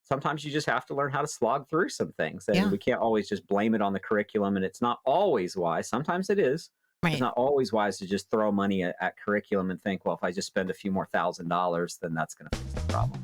sometimes you just have to learn how to slog through some things, and Yeah. we can't always just blame it on the curriculum. And it's not always wise. Sometimes it is. It's Right. not always wise to just throw money at curriculum and think, well, if I just spend a few more $1,000, then that's going to fix the problem.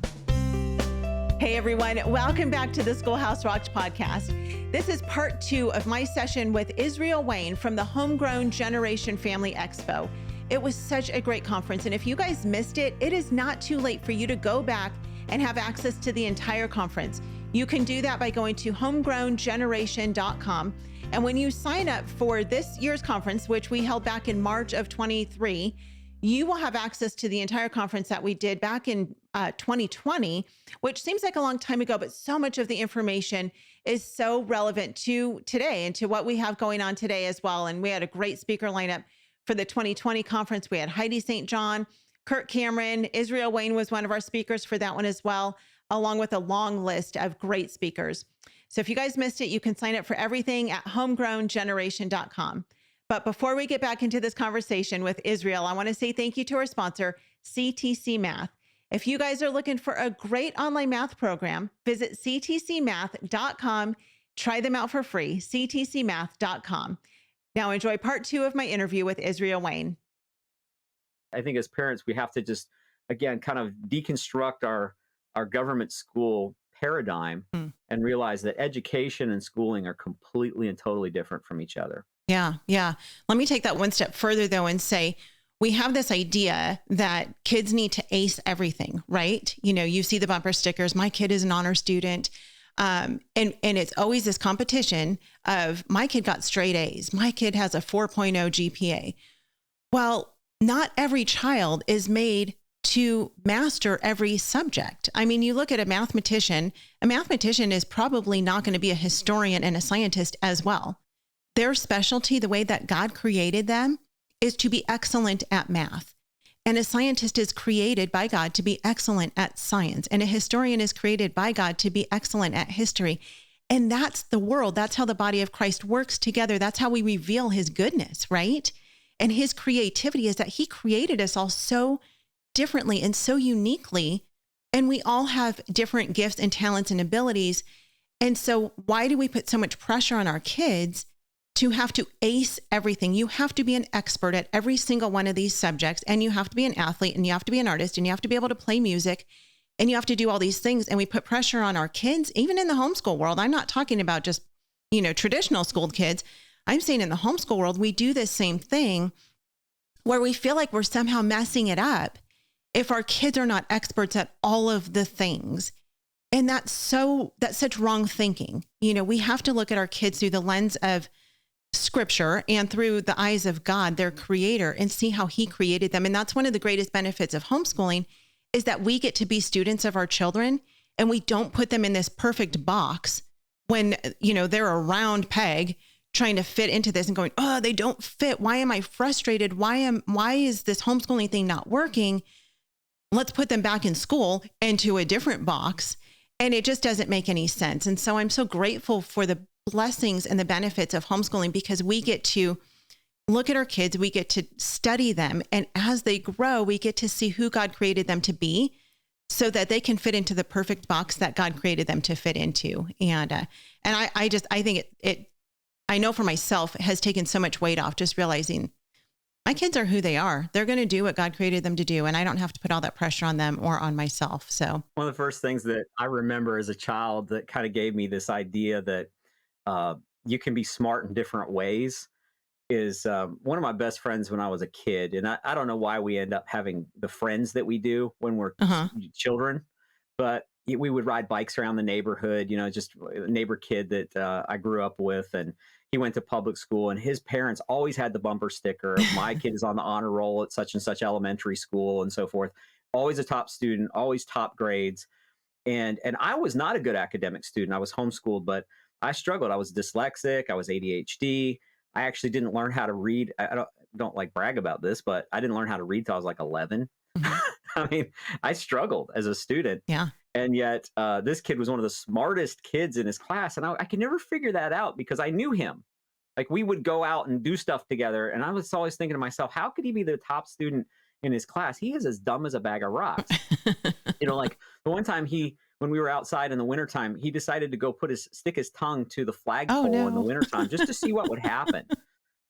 Hey everyone, welcome back to the Schoolhouse Rocks podcast. This is part 2 of my session with Israel Wayne from the Homegrown Generation Family Expo. It was such a great conference, and if you guys missed it, it is not too late for you to go back and have access to the entire conference. You can do that by going to homegrowngeneration.com. And when you sign up for this year's conference, which we held back in March of 23, you will have access to the entire conference that we did back in 2020, which seems like a long time ago, but so much of the information is so relevant to today and to what we have going on today as well. And we had a great speaker lineup for the 2020 conference. We had Heidi St. John, Kurt Cameron, Israel Wayne was one of our speakers for that one as well, along with a long list of great speakers. So if you guys missed it, you can sign up for everything at homegrowngeneration.com. But before we get back into this conversation with Israel, I want to say thank you to our sponsor, CTC Math. If you guys are looking for a great online math program, visit ctcmath.com. Try them out for free, ctcmath.com. Now enjoy part 2 of my interview with Israel Wayne. I think as parents, we have to just, again, kind of deconstruct our government school paradigm and realize that education and schooling are completely and totally different from each other. Yeah. Let me take that one step further though and say, we have this idea that kids need to ace everything, right? You know, you see the bumper stickers, my kid is an honor student. And it's always this competition of my kid got straight A's. My kid has a 4.0 GPA. Well, not every child is made to master every subject. I mean, you look at a mathematician is probably not going to be a historian and a scientist as well. Their specialty, the way that God created them, is to be excellent at math. And a scientist is created by God to be excellent at science. And a historian is created by God to be excellent at history. And that's the world. That's how the body of Christ works together. That's how we reveal his goodness, right? And his creativity is that he created us all so differently and so uniquely. And we all have different gifts and talents and abilities. And so why do we put so much pressure on our kids to have to ace everything? You have to be an expert at every single one of these subjects, and you have to be an athlete, and you have to be an artist, and you have to be able to play music, and you have to do all these things. And we put pressure on our kids, even in the homeschool world. I'm not talking about just, traditional schooled kids. I'm saying in the homeschool world, we do this same thing where we feel like we're somehow messing it up if our kids are not experts at all of the things. And that's such wrong thinking. We have to look at our kids through the lens of Scripture and through the eyes of God, their creator, and see how he created them. And that's one of the greatest benefits of homeschooling, is that we get to be students of our children, and we don't put them in this perfect box when, they're a round peg trying to fit into this and going, oh, they don't fit. Why am I frustrated? Why is this homeschooling thing not working? Let's put them back in school into a different box. And it just doesn't make any sense. And so I'm so grateful for the blessings and the benefits of homeschooling, because we get to look at our kids, we get to study them. And as they grow, we get to see who God created them to be so that they can fit into the perfect box that God created them to fit into. And I think it, I know for myself, has taken so much weight off, just realizing my kids are who they are. They're going to do what God created them to do. And I don't have to put all that pressure on them or on myself. So one of the first things that I remember as a child that kind of gave me this idea that you can be smart in different ways is one of my best friends when I was a kid. And I don't know why we end up having the friends that we do when we're children, but we would ride bikes around the neighborhood, just a neighbor kid that I grew up with. And he went to public school, and his parents always had the bumper sticker. My kid is on the honor roll at such and such elementary school and so forth. Always a top student, always top grades. And I was not a good academic student. I was homeschooled, but I struggled. I was dyslexic. I was ADHD. I actually didn't learn how to read. I don't like brag about this, but I didn't learn how to read till I was like 11. I mean, I struggled as a student. yeah. And yet this kid was one of the smartest kids in his class. And I could never figure that out because I knew him. Like, we would go out and do stuff together. And I was always thinking to myself, how could he be the top student in his class? He is as dumb as a bag of rocks. Like the one time he when we were outside in the wintertime, he decided to go stick his tongue to the Oh, flagpole in the no. wintertime just to see what would happen.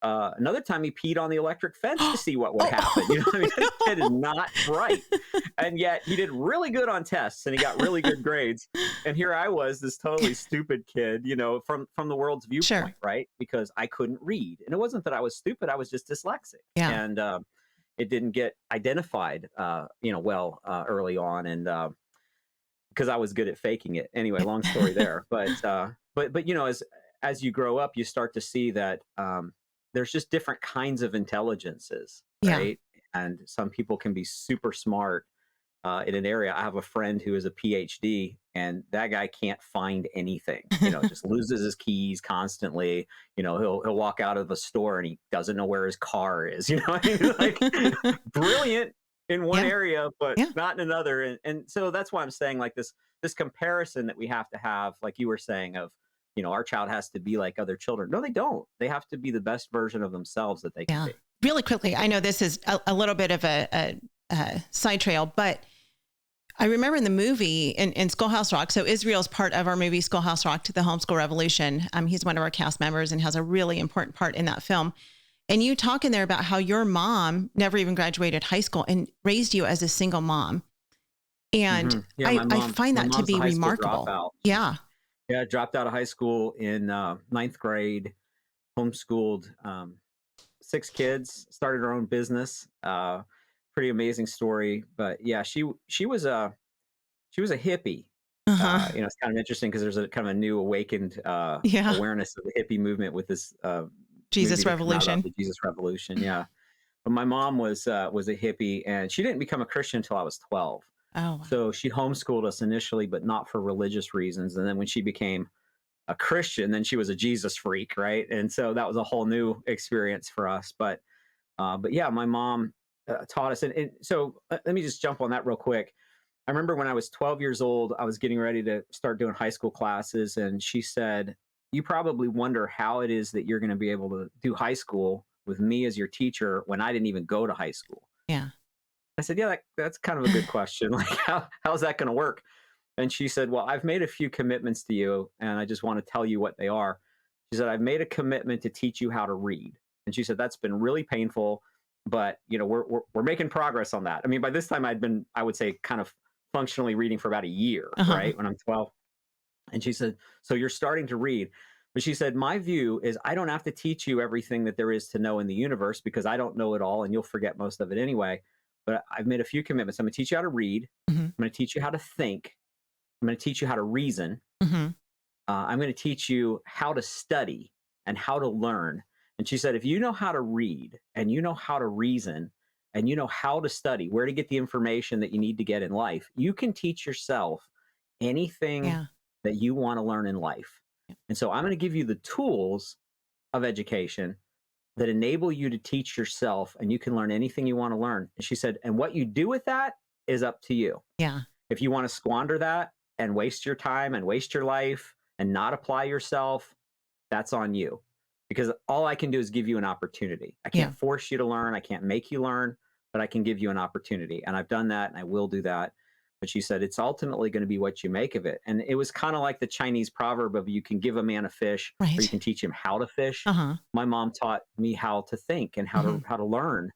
Another time he peed on the electric fence to see what would happen. Oh, I mean, this kid is no. not bright. And yet he did really good on tests and he got really good grades. And here I was, this totally stupid kid, from the world's Sure. viewpoint, right? Because I couldn't read. And it wasn't that I was stupid, I was just dyslexic. Yeah. And it didn't get identified, well, early on. And because I was good at faking it. Anyway, long story there. But as you grow up, you start to see that there's just different kinds of intelligences, Yeah. right? And some people can be super smart in an area. I have a friend who is a PhD, and that guy can't find anything. Just loses his keys constantly. He'll walk out of a store and he doesn't know where his car is. What I mean? Like brilliant in one Yeah. area, but Yeah. not in another. And so that's why I'm saying like this comparison that we have to have, like you were saying, of our child has to be like other children. No, they don't. They have to be the best version of themselves that they can Yeah. be. Really quickly, I know this is a little bit of a side trail, but I remember in the movie in Schoolhouse Rock. So Israel's part of our movie Schoolhouse Rock, the Homeschool Revolution. He's one of our cast members and has a really important part in that film. And you talk in there about how your mom never even graduated high school and raised you as a single mom. And Yeah, I find my that to mom's a be high school remarkable. dropout. Yeah. Yeah, dropped out of high school in ninth grade, homeschooled 6 kids, started her own business. Pretty amazing story. But yeah, she was a hippie. Uh-huh. It's kind of interesting because there's a kind of a new awakened Yeah. awareness of the hippie movement with this movie Jesus that came out about Revolution. the Jesus Revolution. Yeah, but my mom was a hippie, and she didn't become a Christian until I was 12. Oh, wow. So she homeschooled us initially, but not for religious reasons. And then when she became a Christian, then she was a Jesus freak, right? And so that was a whole new experience for us. But yeah, my mom taught us. And so let me just jump on that real quick. I remember when I was 12 years old, I was getting ready to start doing high school classes. And she said, "You probably wonder how it is that you're going to be able to do high school with me as your teacher when I didn't even go to high school." Yeah. I said, "Yeah, that's kind of a good question. Like, how's that going to work?" And she said, "Well, I've made a few commitments to you, and I just want to tell you what they are." She said, "I've made a commitment to teach you how to read." And she said, "That's been really painful, but we're making progress on that." I mean, by this time I would say, kind of functionally reading for about a year, Uh-huh. right? When I'm 12. And she said, "So you're starting to read." But she said, "My view is I don't have to teach you everything that there is to know in the universe because I don't know it all and you'll forget most of it anyway. But I've made a few commitments. I'm going to teach you how to read. Hmm. I'm going to teach you how to think. I'm going to teach you how to reason. Hmm. I'm going to teach you how to study and how to learn." And she said, "If you know how to read and you know how to reason and you know how to study, where to get the information that you need to get in life, you can teach yourself anything Yeah. that you want to learn in life. And so I'm going to give you the tools of education that enable you to teach yourself and you can learn anything you want to learn." And she said, "And what you do with that is up to you. Yeah. If you want to squander that and waste your time and waste your life and not apply yourself, that's on you. Because all I can do is give you an opportunity. I Yeah. can't force you to learn. I can't make you learn, but I can give you an opportunity." And I've done that and I will do that. But she said, "It's ultimately going to be what you make of it." And it was kind of like the Chinese proverb of, you can give a man a fish or you Right. can teach him how to fish. Uh-huh. My mom taught me how to think and Hmm. how to learn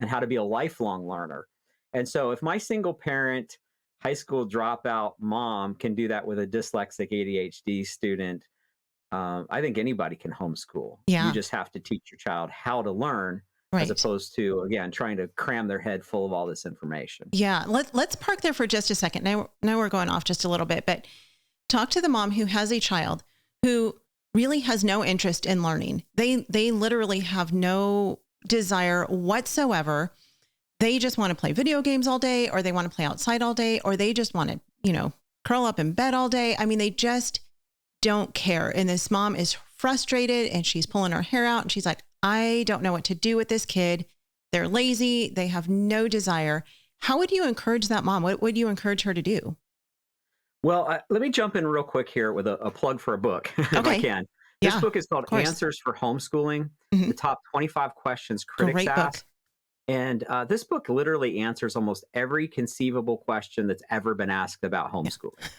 and how to be a lifelong learner. And so if my single parent high school dropout mom can do that with a dyslexic ADHD student, I think anybody can homeschool. You Yeah. just have to teach your child how to learn as Right. opposed to, again, trying to cram their head full of all this information. Yeah. Let's park there for just a second. Now we're going off just a little bit, but talk to the mom who has a child who really has no interest in learning. They literally have no desire whatsoever. They just want to play video games all day, or they want to play outside all day, or they just want to, curl up in bed all day. I mean, they just don't care. And this mom is frustrated and she's pulling her hair out and she's like, "I don't know what to do with this kid. They're lazy. They have no desire." How would you encourage that mom? What would you encourage her to do? Well, let me jump in real quick here with a plug for a book, if I Okay. can. This Yeah, book is called of course. Answers for Homeschooling: Hmm. The Top 25 Questions Critics Great Ask book. And this book literally answers almost every conceivable question that's ever been asked about Yeah. homeschooling.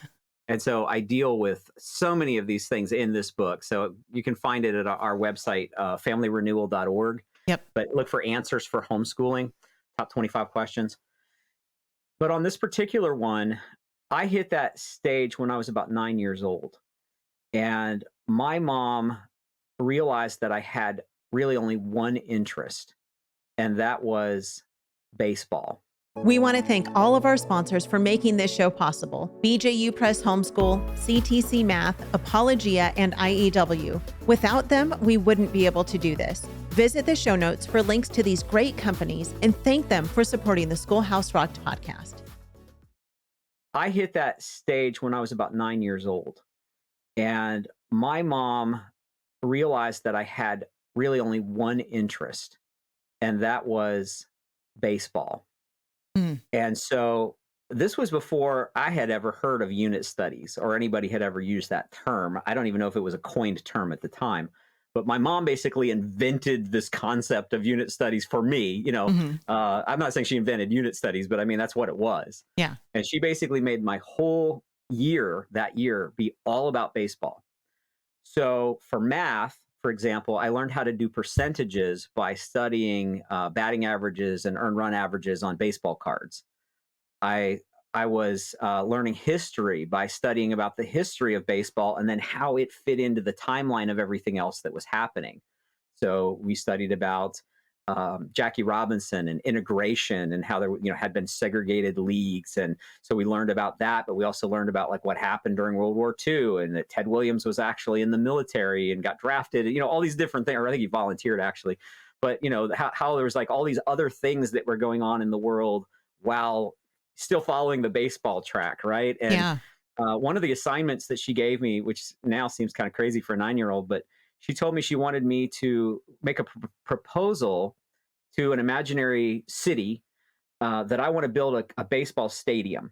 And so I deal with so many of these things in this book. So you can find it at our website, familyrenewal.org. Yep. But look for answers for homeschooling, top 25 questions. But on this particular one, I hit that stage when I was about 9 years old. And my mom realized that I had really only one interest, and that was baseball. We want to thank all of our sponsors for making this show possible: BJU Press Homeschool, CTC Math, Apologia, and IEW. Without them, we wouldn't be able to do this. Visit the show notes for links to these great companies and thank them for supporting the Schoolhouse Rocked podcast. I hit that stage when I was about 9 years old. And my mom realized that I had really only one interest, and that was baseball. Mm. And so this was before I had ever heard of unit studies or anybody had ever used that term. I don't even know if it was a coined term at the time. But my mom basically invented this concept of unit studies for me. Hmm. I'm not saying she invented unit studies, but I mean, that's what it was. Yeah. And she basically made my whole year that year be all about baseball. So for math, for example, I learned how to do percentages by studying batting averages and earned run averages on baseball cards. I I was learning history by studying about the history of baseball and then how it fit into the timeline of everything else that was happening. So we studied about Jackie Robinson and integration and how there had been segregated leagues, and so we learned about that. But we also learned about like what happened during World War II and that Ted Williams was actually in the military and got drafted. All these different things. Or I think he volunteered actually, but how there was like all these other things that were going on in the world while still following the baseball track, right? And Yeah. one of the assignments that she gave me, which now seems kind of crazy for a 9-year-old, but she told me she wanted me to make a proposal to an imaginary city that I want to build a baseball stadium,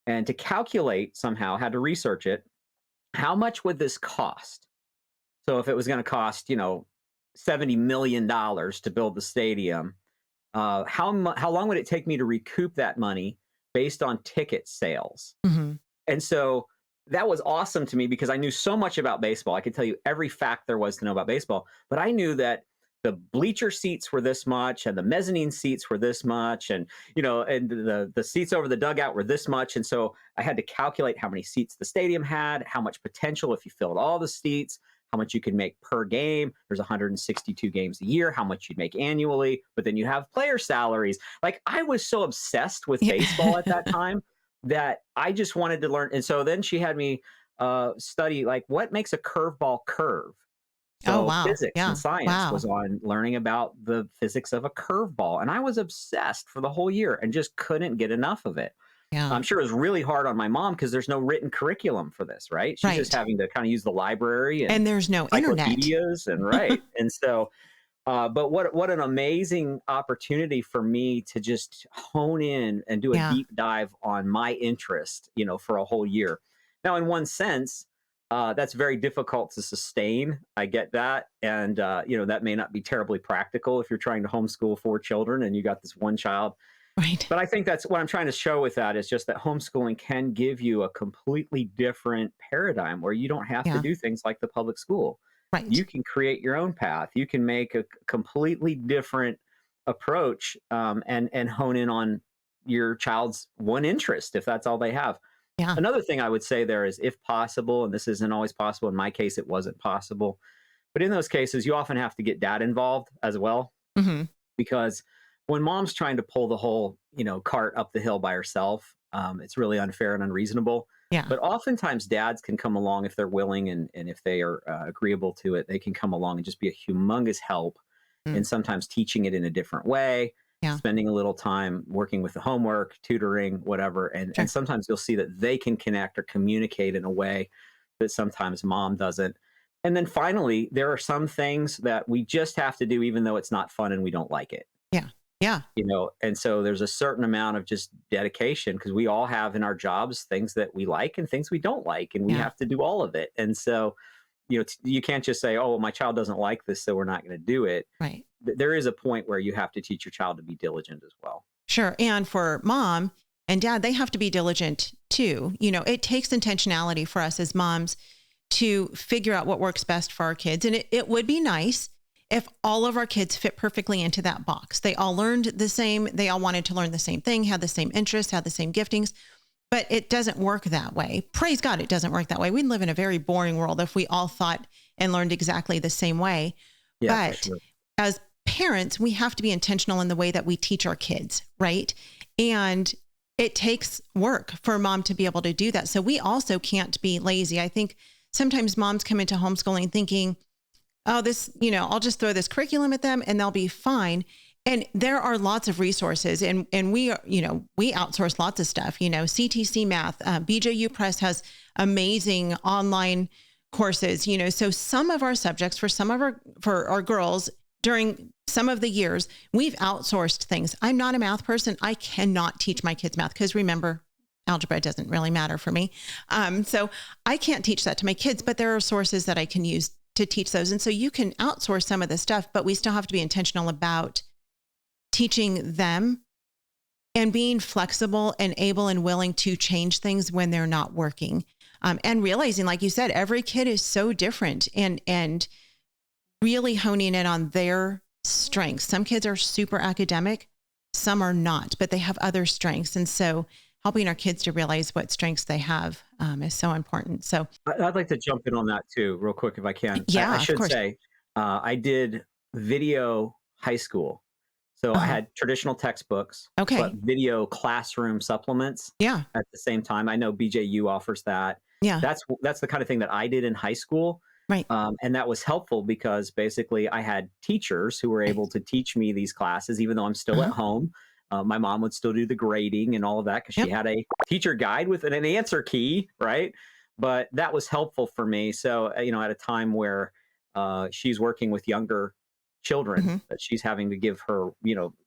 and to calculate somehow, had to research it. How much would this cost? So if it was going to cost, $70 million to build the stadium, how long would it take me to recoup that money based on ticket sales? Hmm. And so that was awesome to me because I knew so much about baseball. I could tell you every fact there was to know about baseball, but I knew that the bleacher seats were this much and the mezzanine seats were this much, and and the seats over the dugout were this much. And so I had to calculate how many seats the stadium had, how much potential if you filled all the seats, how much you could make per game. There's 162 games a year, how much you'd make annually, but then you have player salaries. Like, I was so obsessed with Yeah. baseball at that time that I just wanted to learn. And so then she had me study like what makes a curveball curve. Oh, So wow. physics and Yeah. science Wow. was on learning about the physics of a curveball. And I was obsessed for the whole year and just couldn't get enough of it. Yeah. I'm sure it was really hard on my mom because there's no written curriculum for this, right? She's just Right. having to kind of use the library and And there's no internet. encyclopedias and right. And so but what an amazing opportunity for me to just hone in and do a Yeah. deep dive on my interest, for a whole year. Now, in one sense, that's very difficult to sustain. I get that, and that may not be terribly practical if you're trying to homeschool 4 children and you got this one child. Right. But I think that's what I'm trying to show with that is just that homeschooling can give you a completely different paradigm where you don't have to Yeah. do things like the public school. Right. You can create your own path. You can make a completely different approach, and hone in on your child's one interest if that's all they have. Yeah. Another thing I would say there is, if possible, and this isn't always possible. In my case, it wasn't possible, but in those cases, you often have to get dad involved as well, Hmm. because when mom's trying to pull the whole cart up the hill by herself, it's really unfair and unreasonable. Yeah. But oftentimes dads can come along if they're willing, and if they are agreeable to it, they can come along and just be a humongous help Mm. in sometimes teaching it in a different way, Yeah. spending a little time working with the homework, tutoring, whatever. And Sure. sometimes you'll see that they can connect or communicate in a way that sometimes mom doesn't. And then finally, there are some things that we just have to do even though it's not fun and we don't like it. Yeah. Yeah. And so there's a certain amount of just dedication, because we all have in our jobs things that we like and things we don't like, and we Yeah. have to do all of it. And so you can't just say, oh, well, my child doesn't like this, so we're not going to do it. Right. There is a point where you have to teach your child to be diligent as well. Sure. And for mom and dad, they have to be diligent too. It takes intentionality for us as moms to figure out what works best for our kids. And it would be nice if all of our kids fit perfectly into that box. They all learned the same. They all wanted to learn the same thing, had the same interests, had the same giftings, but it doesn't work that way. Praise God, it doesn't work that way. We'd live in a very boring world if we all thought and learned exactly the same way. Yeah, for But sure. as parents, we have to be intentional in the way that we teach our kids, right? And it takes work for mom to be able to do that. So we also can't be lazy. I think sometimes moms come into homeschooling thinking, oh, I'll just throw this curriculum at them and they'll be fine. And there are lots of resources and we are, we outsource lots of stuff, CTC Math, BJU Press has amazing online courses, so some of our subjects for our girls during some of the years, we've outsourced things. I'm not a math person. I cannot teach my kids math because remember, algebra doesn't really matter for me. So I can't teach that to my kids, but there are sources that I can use to teach those. And so you can outsource some of the stuff, but we still have to be intentional about teaching them and being flexible and able and willing to change things when they're not working. And realizing, like you said, every kid is so different and really honing in on their strengths. Some kids are super academic, some are not, but they have other strengths. And so helping our kids to realize what strengths they have is so important. So I'd like to jump in on that too, real quick, if I can. yeah, I of should course. say, I did video high school. So I Uh-huh. had traditional textbooks, but Okay. video classroom supplements Yeah. at the same time. I know BJU offers that. Yeah. That's the kind of thing that I did in high school. Right. And that was helpful because basically I had teachers who were able Right. to teach me these classes, even though I'm still at Uh-huh. home. My mom would still do the grading and all of that because she Yep. had a teacher guide with an answer key, right? But that was helpful for me. So, at a time where she's working with younger children Hmm. that she's having to give her,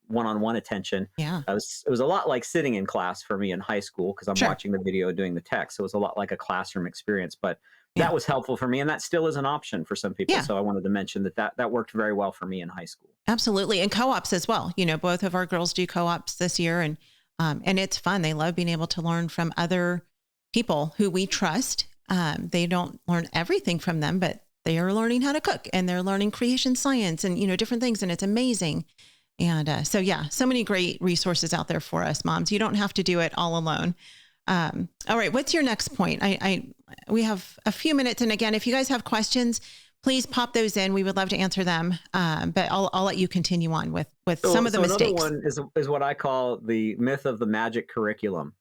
one-on-one attention. Yeah. It was a lot like sitting in class for me in high school because I'm Sure. watching the video doing the text. So it was a lot like a classroom experience, but Yeah. that was helpful for me. And that still is an option for some people. Yeah. So I wanted to mention that worked very well for me in high school. Absolutely. And co-ops as well. Both of our girls do co-ops this year and it's fun. They love being able to learn from other people who we trust. They don't learn everything from them, but they are learning how to cook and they're learning creation science and, different things. And it's amazing. And so, yeah, so many great resources out there for us moms. You don't have to do it all alone. All right. What's your next point? We have a few minutes. And again, if you guys have questions, please pop those in. We would love to answer them. But I'll let you continue on with some of the So another mistakes. one is what I call the myth of the magic curriculum.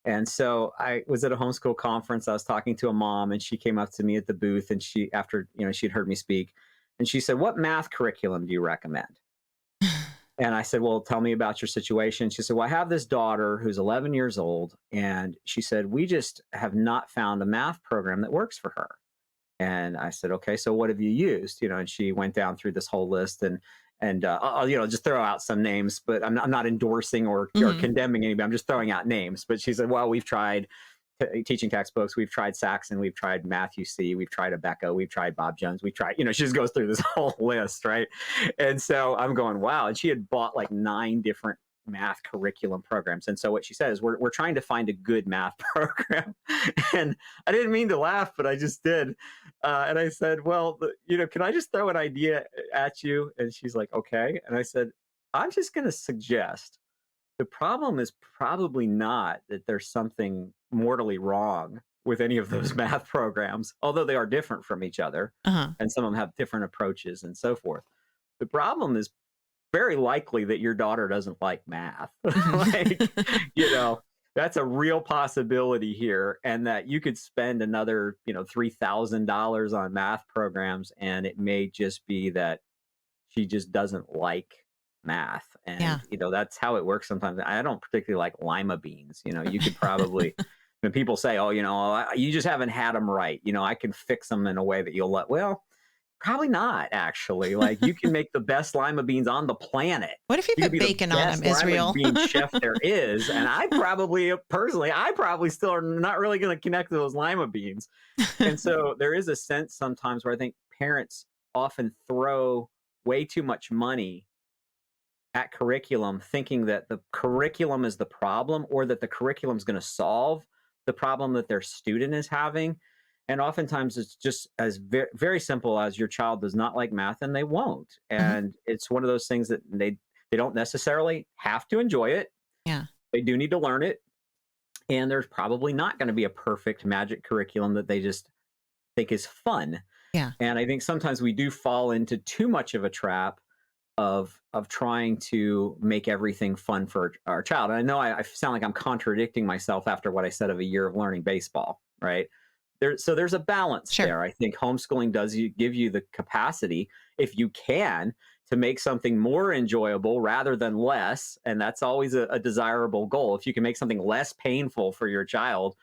And so I was at a homeschool conference. I was talking to a mom and she came up to me at the booth and after, she'd heard me speak and she said, "What math curriculum do you recommend?" And I said, "Well, tell me about your situation." She said, "Well, I have this daughter who's 11 years old." And she said, "We just have not found a math program that works for her." And I said, "Okay, so what have you used?" And she went down through this whole list and I'll, just throw out some names, but I'm not endorsing or Hmm. condemning anybody. I'm just throwing out names. But she said, "Well, we've tried teaching textbooks. We've tried Saxon. We've tried Matthew C. We've tried Abeka. We've tried Bob Jones. We've tried," she just goes through this whole list, right? And so I'm going, wow. And she had bought like 9 different math curriculum programs. And so what she said is, we're trying to find a good math program. And I didn't mean to laugh, but I just did. And I said, "Well, can I just throw an idea at you?" And she's like, "Okay." And I said, "I'm just going to suggest the problem is probably not that there's something mortally wrong with any of those math programs, although they are different from each other Uh-huh. and some of them have different approaches and so forth. The problem is very likely that your daughter doesn't like math." Like, Hmm. you know, that's a real possibility here, and that you could spend another, $3,000 on math programs, and it may just be that she just doesn't like math. Yeah. And, that's how it works sometimes. I don't particularly like lima beans. You could probably, when people say, "Oh, you just haven't had them right. I can fix them in a way that you'll let," well, Probably not, actually. Like, you can make the best lima beans on the planet. What if you You could put be the bacon on best them, lima Israel? bean chef there is, and I probably, personally, I probably still are not really gonna connect to those lima beans. And so there is a sense sometimes where I think parents often throw way too much money at curriculum, thinking that the curriculum is the problem or that the curriculum is going to solve the problem that their student is having. And oftentimes it's just as very simple as your child does not like math and they won't. Mhm. And it's one of those things that they don't necessarily have to enjoy it. Yeah. They do need to learn it. And there's probably not going to be a perfect magic curriculum that they just think is fun. Yeah. And I think sometimes we do fall into too much of a trap of trying to make everything fun for our child. And I know I sound like I'm contradicting myself after what I said of a year of learning baseball, right? So there's a balance Sure. there. I think homeschooling does give you the capacity, if you can, to make something more enjoyable rather than less. And that's always a desirable goal. If you can make something less painful for your child,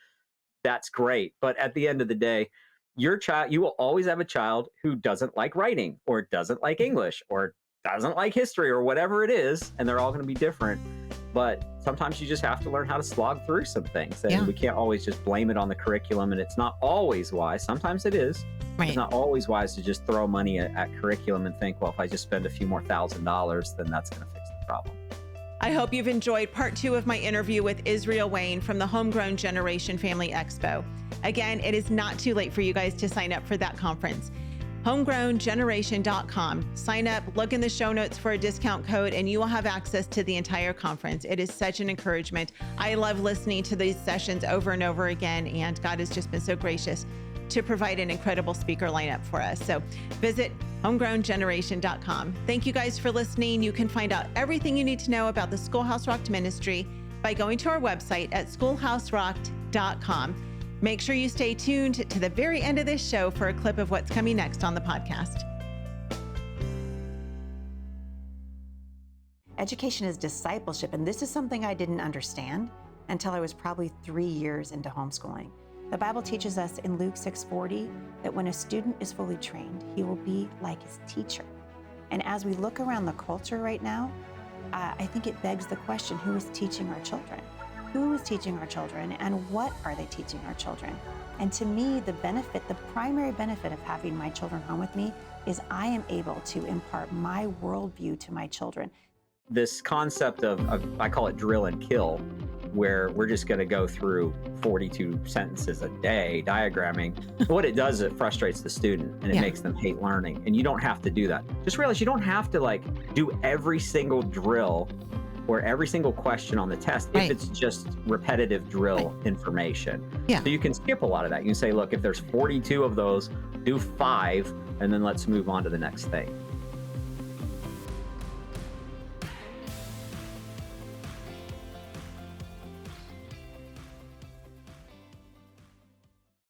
that's great. But at the end of the day, your child, you will always have a child who doesn't like writing or doesn't like English or doesn't like history or whatever it is. And they're all going to be different. But sometimes you just have to learn how to slog through some things. And Yeah. we can't always just blame it on the curriculum. And it's not always wise. Sometimes it is. It's Right. not always wise to just throw money at curriculum and think, well, if I just spend a few more $1,000, then that's going to fix the problem. I hope you've enjoyed part 2 of my interview with Israel Wayne from the Homegrown Generation Family Expo. Again, it is not too late for you guys to sign up for that conference. Homegrowngeneration.com. Sign up, look in the show notes for a discount code, and you will have access to the entire conference. It is such an encouragement. I love listening to these sessions over and over again, and God has just been so gracious to provide an incredible speaker lineup for us. So visit homegrowngeneration.com. Thank you guys for listening. You can find out everything you need to know about the Schoolhouse Rocked ministry by going to our website at schoolhouserocked.com. Make sure you stay tuned to the very end of this show for a clip of what's coming next on the podcast. Education is discipleship, and this is something I didn't understand until I was probably 3 years into homeschooling. The Bible teaches us in Luke 6:40 that when a student is fully trained, he will be like his teacher. And as we look around the culture right now, I think it begs the question, who is teaching our children? Who is teaching our children, and what are they teaching our children? And to me, the primary benefit of having my children home with me is I am able to impart my worldview to my children. This concept of I call it drill and kill, where we're just going to go through 42 sentences a day diagramming. What it does, it frustrates the student and it Yeah. makes them hate learning. And you don't have to do that. Just realize you don't have to do every single drill or every single question on the test Right. if it's just repetitive drill information. Yeah. So you can skip a lot of that. You can say, look, if there's 42 of those, do 5, and then let's move on to the next thing.